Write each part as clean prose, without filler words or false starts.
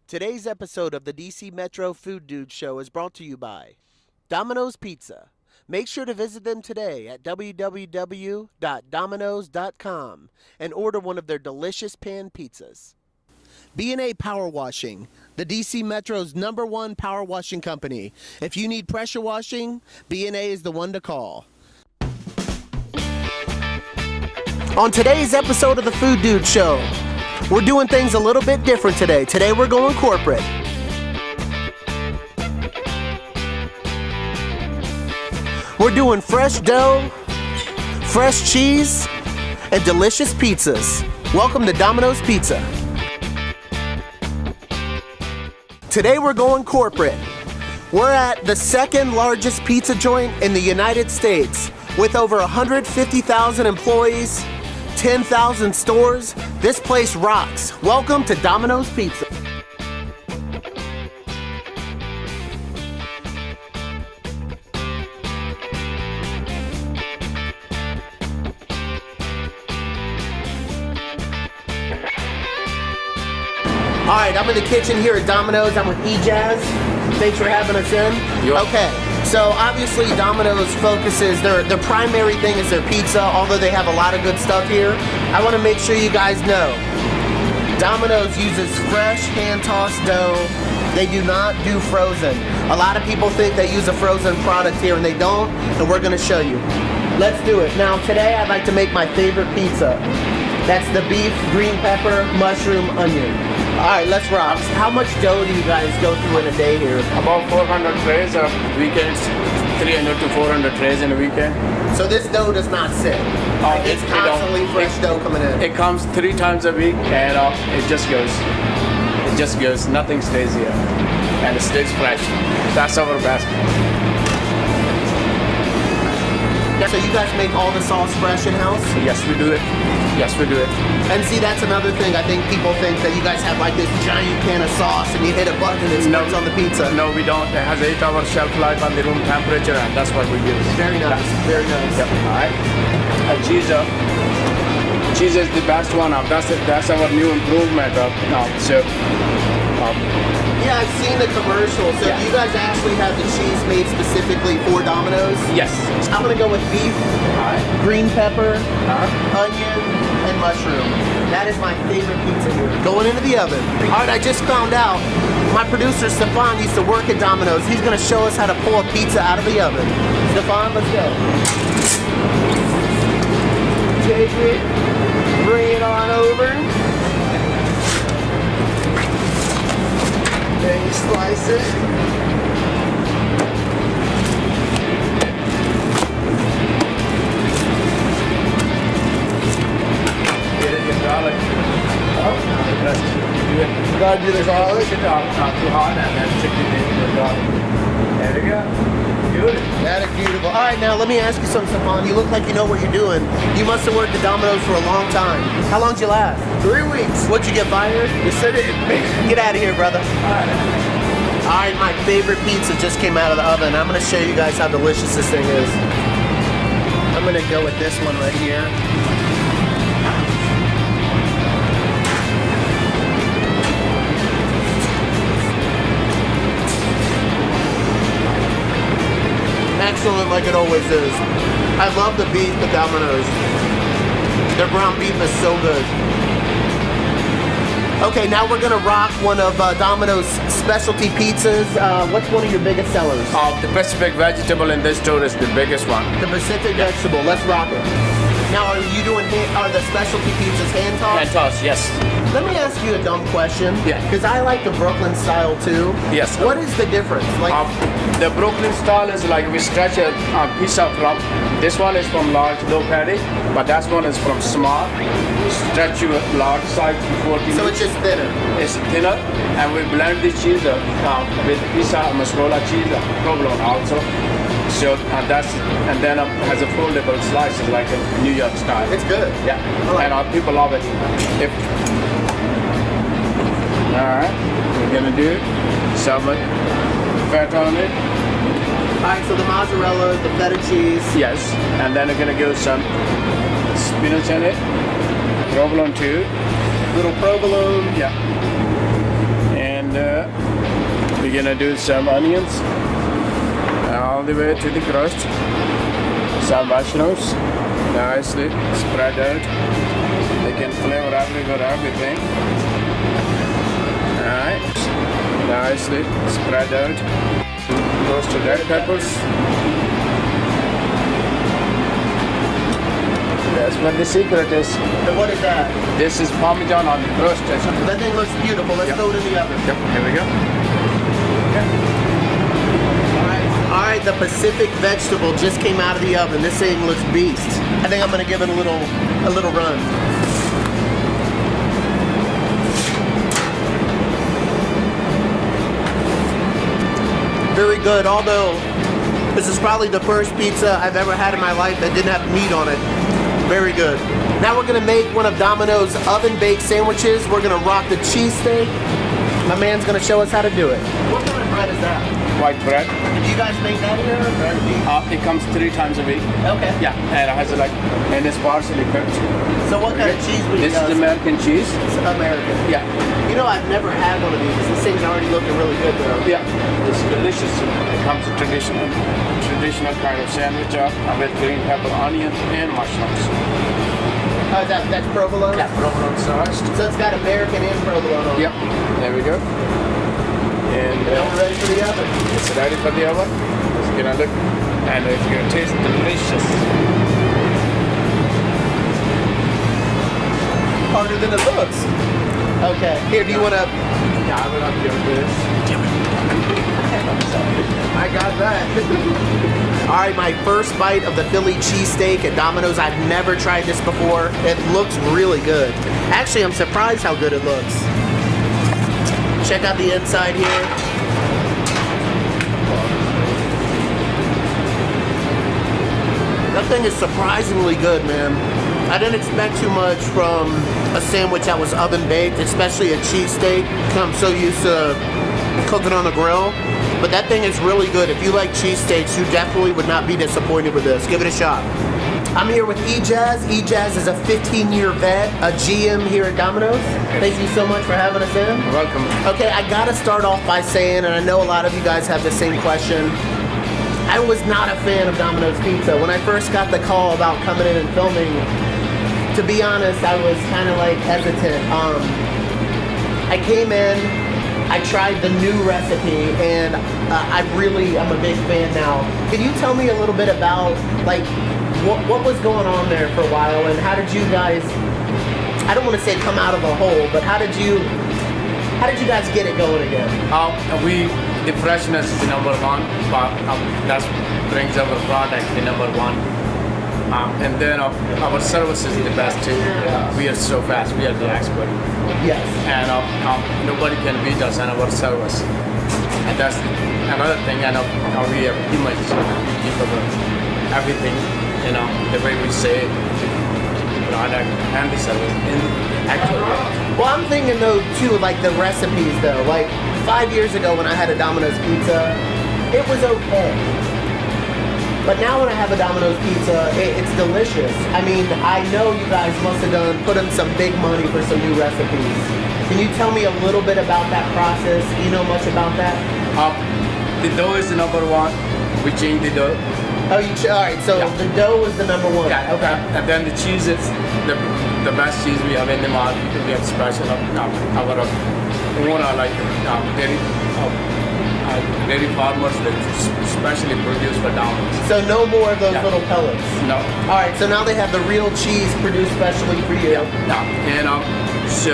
Today's episode of the DC Metro Food Dude Show is brought to you by Domino's Pizza. Make sure to visit them today at www.dominos.com and order one of their delicious pan pizzas. B&A Power Washing, the DC Metro's #1 power washing company. If you need pressure washing, B&A is the one to call. On today's episode of the Food Dude Show, we're doing things a little bit different today. Today we're going corporate. We're doing fresh dough, fresh cheese, and delicious pizzas. Welcome to Domino's Pizza. Today we're going corporate. We're at the second largest pizza joint in the United States with over 150,000 employees, 10,000 stores. This place rocks. Welcome to Domino's Pizza. All right, I'm in the kitchen here at Domino's. I'm with E-Jazz. Thanks for having us in. Okay, so obviously Domino's focuses, their primary thing is their pizza, although they have a lot of good stuff here. I want to make sure you guys know, Domino's uses fresh hand-tossed dough. They do not do frozen. A lot of people think they use a frozen product here, and they don't, and we're going to show you. Let's do it. Now, today I'd like to make my favorite pizza. That's the beef, green pepper, mushroom, onion. All right, let's rock. How much dough do you guys go through in a day here? About 400 trays of weekends, 300 to 400 trays in a weekend. So this dough does not sit. It's constantly fresh dough coming in. It comes 3 times a week and it just goes. It just goes. Nothing stays here. And it stays fresh. That's our best. So you guys make all the sauce fresh in-house? Yes, we do it. Yes, we do it. And see, that's another thing. I think people think that you guys have like this giant can of sauce and you hit a button and it squirts on the pizza. No, we don't. It has 8-hour shelf life on the room temperature, and that's what we use. Very nice. Very nice. Yep. All right. Cheese. Cheese is the best one. That's our new improvement. Yeah, I've seen the commercial. So Yeah. you guys actually have the cheese made specifically for Domino's? Yes. I'm gonna go with beef, green pepper, onion, and mushroom. That is my favorite pizza here. Going into the oven. All right, I just found out my producer Stefan used to work at Domino's. He's gonna show us how to pull a pizza out of the oven. Stefan, let's go. Take it, bring it on over. Then you slice it. Get it in garlic. You gotta do the garlic. Push it up, not too hot, and then chicken in the garlic. There we go. Good. That is beautiful. All right, now let me ask you something, Stefan. You look like you know what you're doing. You must have worked at Domino's for a long time. How long did you last? 3 weeks. What'd you get fired? You said it. Get out of here, brother. All right, my favorite pizza just came out of the oven. I'm gonna show you guys how delicious this thing is. I'm gonna go with this one right here. Excellent, like it always is. I love the beef at Domino's. Their ground beef is so good. Okay, now we're gonna rock one of Domino's specialty pizzas. What's one of your biggest sellers? The Pacific vegetable in this store is the biggest one. The Pacific vegetable. Let's rock it. Now, are you doing are the specialty pizzas hand tossed? And toss, yes. Let me ask you a dumb question. Yeah. Because I like the Brooklyn style too. Yes. What is the difference? Like, The Brooklyn style is like we stretch a pizza from. This one is from large low patty, but that one is from small. Stretch you large size to 14. so it's just thinner. It's thinner, and we blend the cheese with pizza mozzarella cheese, provolone also. So and then has a foldable slices like a New York style. It's good. Yeah, and people love it. All right, we're gonna do some fat on it. Alright, so the mozzarella, the feta cheese. Yes, and then we're gonna give some spinach in it, provolone too. Little provolone. Yeah. And gonna do some onions all the way to the crust. Some mushrooms, nicely spread out. They can flavor everything. Alright, nicely spread out. Roasted red peppers. That's what the secret is. And what is that? This is Parmesan on the crust. That thing looks beautiful. Let's throw it in the oven. Yep, here we go. All right, the Pacific vegetable just came out of the oven. This thing looks beast. I think I'm gonna give it a little run. Very good, although this is probably the first pizza I've ever had in my life that didn't have meat on it. Very good. Now we're gonna make one of Domino's oven-baked sandwiches. We're gonna rock the cheesesteak. My man's gonna show us how to do it. What kind of bread is that? White bread. Do you guys make that here? It comes 3 times a week. Okay. Yeah, and it has and it's partially cooked. So what kind of cheese would you This is American cheese. It's American. Yeah. You know, I've never had one of these. This thing's already looking really good though. Yeah, it's delicious. It comes a traditional kind of sandwich with green pepper, onion, and mushrooms. Oh, that's provolone? Yeah, provolone sauce. So it's got American and provolone on it. Yep, there we go. And Now we're ready for the oven. it's ready for the oven. It's gonna look and it's gonna taste delicious. Harder than it looks. Okay. Here, do you want to? Yeah, I will not do this. I got that. All right, my first bite of the Philly cheesesteak at Domino's. I've never tried this before. It looks really good. Actually, I'm surprised how good it looks. Check out the inside here. That thing is surprisingly good, man. I didn't expect too much from a sandwich that was oven baked, especially a cheesesteak. I'm so used to cooking on the grill. But that thing is really good. If you like cheesesteaks, you definitely would not be disappointed with this. Give it a shot. I'm here with E-Jazz. E-Jazz is a 15-year vet, a GM here at Domino's. Thank you so much for having us in. You're welcome. Okay, I gotta start off by saying, and I know a lot of you guys have the same question, I was not a fan of Domino's Pizza. When I first got the call about coming in and filming, to be honest, I was kind of like hesitant. I came in, I tried the new recipe, and I'm a big fan now. Can you tell me a little bit about like what was going on there for a while, and how did you guys? I don't want to say come out of a hole, but how did you guys get it going again? The freshness is the number one, but that brings our product the number one. And then our service is the best too. We are so fast, we are the expert. Yes. And nobody can beat us on our service. And that's another thing, and we have image, we keep everything, the way we say it, the product and the service. Well, I'm thinking though too, like the recipes though. Like 5 years ago when I had a Domino's pizza, it was okay. But now when I have a Domino's pizza, it's delicious. I mean, I know you guys must have put in some big money for some new recipes. Can you tell me a little bit about that process? Do you know much about that? The dough is the number one. We change the dough. Oh, all right. So Yeah. the dough was the number one. Yeah, Okay. And then the cheese is the best cheese we have in the market. We have special our own like dairy farmers that specially produce for Domino's. So no more of those Yeah. little pellets. No. All right. So now they have the real cheese produced specially for you. And so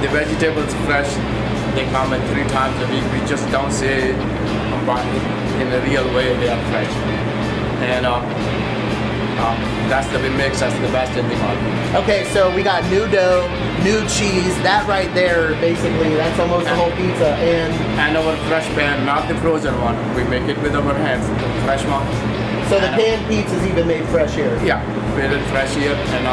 the vegetables fresh. They come in 3 times a week. We just don't say in a real way they are fresh. And that's the mix. That's the best in the market. Okay, so we got new dough, new cheese. That right there, basically, that's almost the whole pizza. And our fresh pan, not the frozen one. We make it with our hands, the fresh one. So the canned pizza's even made fresh here. Yeah, we did it fresh here, and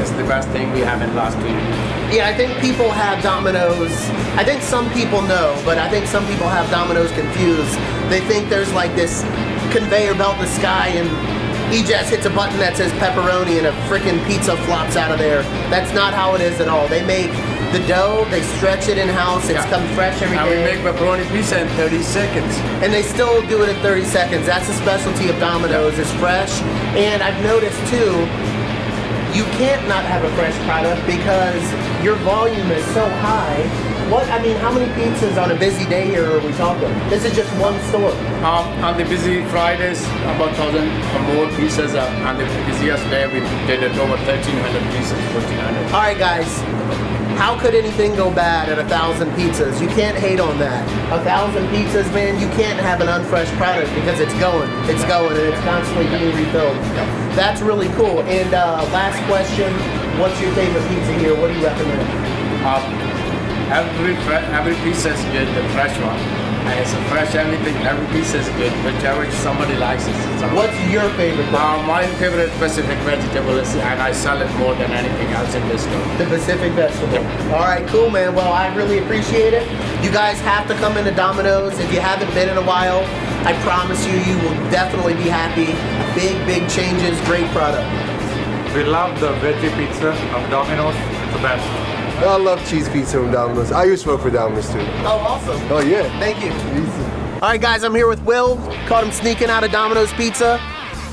it's the best thing we have in the last 2 years. Yeah, I think people have Domino's. I think some people know, but I think some people have Domino's confused. They think there's like this conveyor belt in the sky, and he just hits a button that says pepperoni, and a freaking pizza flops out of there. That's not how it is at all. They make the dough, they stretch it in-house, it's Yeah. come fresh every And we day. make pepperoni pizza in 30 seconds. And they still do it in 30 seconds. That's the specialty of Domino's, it's fresh. And I've noticed too, you can't not have a fresh product because your volume is so high. How many pizzas on a busy day here are we talking? This is just one store. On the busy Fridays, about 1,000 or more pizzas. On the busiest day, we did it over 1,300 pizzas, 1,400. All right, guys. How could anything go bad at 1,000 pizzas? You can't hate on that. 1,000 pizzas, man, you can't have an unfresh product because it's going, and it's constantly being refilled. That's really cool. And last question, what's your favorite pizza here? What do you recommend? Every pizza is good, the fresh one. And it's a fresh everything. Every pizza is good, whichever somebody likes it. What's your favorite? My favorite Pacific vegetable is, and I sell it more than anything else in this store. The Pacific vegetable. All right, cool, man. Well, I really appreciate it. You guys have to come into Domino's. If you haven't been in a while, I promise you, you will definitely be happy. Big changes, great product. We love the veggie pizza of Domino's. It's the best. I love cheese pizza from Domino's. I used to work for Domino's too. Oh, awesome. Oh yeah. Thank you. Easy. All right, guys, I'm here with Will. Caught him sneaking out of Domino's Pizza.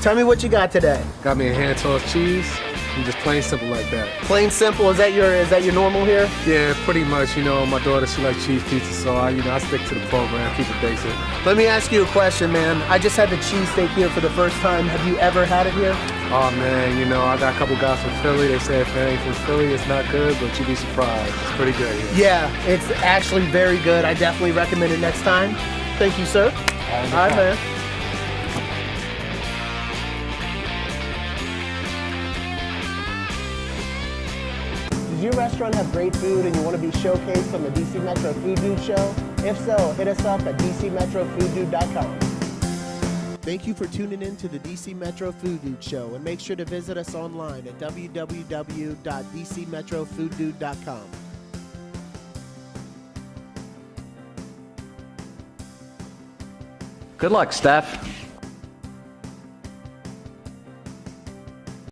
Tell me what you got today. Got me a hand tossed cheese, and just plain simple like that. Plain simple. Is that your normal here? Yeah, pretty much. You know, my daughter, she likes cheese pizza, so I stick to the program, keep it basic. Let me ask you a question, man. I just had the cheesesteak here for the first time. Have you ever had it here? Oh man, I got a couple guys from Philly. They say if it ain't from Philly, it's not good, but you'd be surprised. It's pretty good here. Yeah, it's actually very good. I definitely recommend it next time. Thank you, sir. All right, man. Does your restaurant have great food and you want to be showcased on the DC Metro Food Dude Show? If so, hit us up at dcmetrofooddude.com. Thank you for tuning in to the DC Metro Food Dude Show, and make sure to visit us online at www.dcmetrofooddude.com. Good luck, Steph.